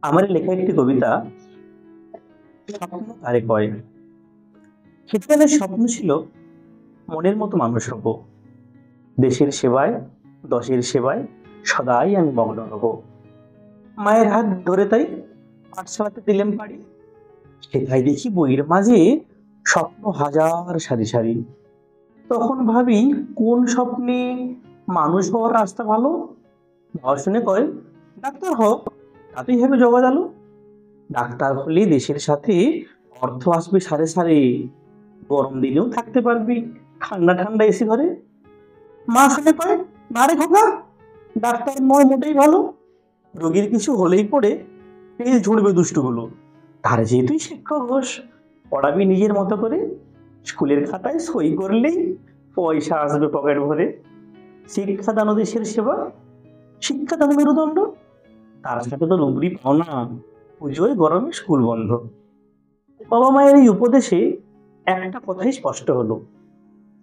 আমার লেখা একটি কবিতা স্বপ্ন কারে কয়। সেখানে স্বপ্ন ছিল মনের মতো মানুষ হব, দেশের সেবায় দশের সেবায় সদাই আমি মগ্ন হব। মায়ের হাত ধরে তাই পাঠশালাতে দিলেন পাড়ি, সেটাই দেখি বইয়ের মাঝে স্বপ্ন হাজার সারি সারি। তখন ভাবি কোন স্বপ্নে মানুষ হওয়ার রাস্তা ভালো। বাবা শুনে কয় ডাক্তার হোক, তাতেই হবে জগৎ আলো। ডাক্তার হলে দেশের সাথে অর্থ আসবে সারে সারে, গরম দিনেও থাকতে পারবি ঠান্ডা ঠান্ডা এসি ঘরে। মা শুনে কয় না রে খোকা, ডাক্তার নয় মোটেই ভালো, রোগীর কিছু হলেই পড়ে তেল ঝুড়বে দুষ্টুগুলো। তার যেহেতুই শিক্ষক হোস, পড়াবি নিজের মতো করে, স্কুলের খাতায় সই করলেই পয়সা আসবে পকেট ভরে। শিক্ষাদান ও দেশের সেবা, শিক্ষাদান মেরুদণ্ড, তার সাথে তো রুবরি পাও না, পুজোয় গরমে স্কুল বন্ধ। বাবা মায়ের এই উপদেশে একটা কথাই স্পষ্ট হলো,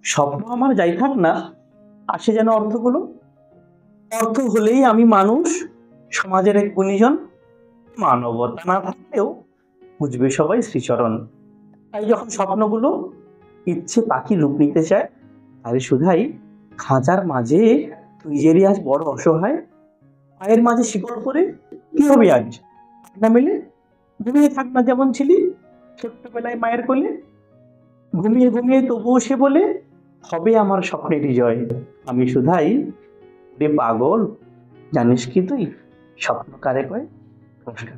স্বপ্ন আমার যাই থাক না, আসে যেন অর্থগুলো। অর্থ হলেই আমি মানুষ, সমাজের এক গুণীজন। মানবতা না থাকলেও বুঝবে সবাই শ্রীচরণ। তাই যখন স্বপ্নগুলো ইচ্ছে পাখি রূপ নিতে চায়, আরে শুধাই খাঁচার মাঝে তুই যে আজ বড় অসহায়, পায়ের মাঝে শিকড় করে কি হবে আজ না মেলে। ঘুমিয়ে থাক না যেমন ছিলি ছোট্টবেলায় মায়ের কোলে, ঘুমিয়ে ঘুমিয়ে তবুও সে বলে হবে আমার স্বপ্নেরই জয়। আমি শুধাই রে পাগল, জানিস কি তুই স্বপ্ন কারে কয়। নমস্কার।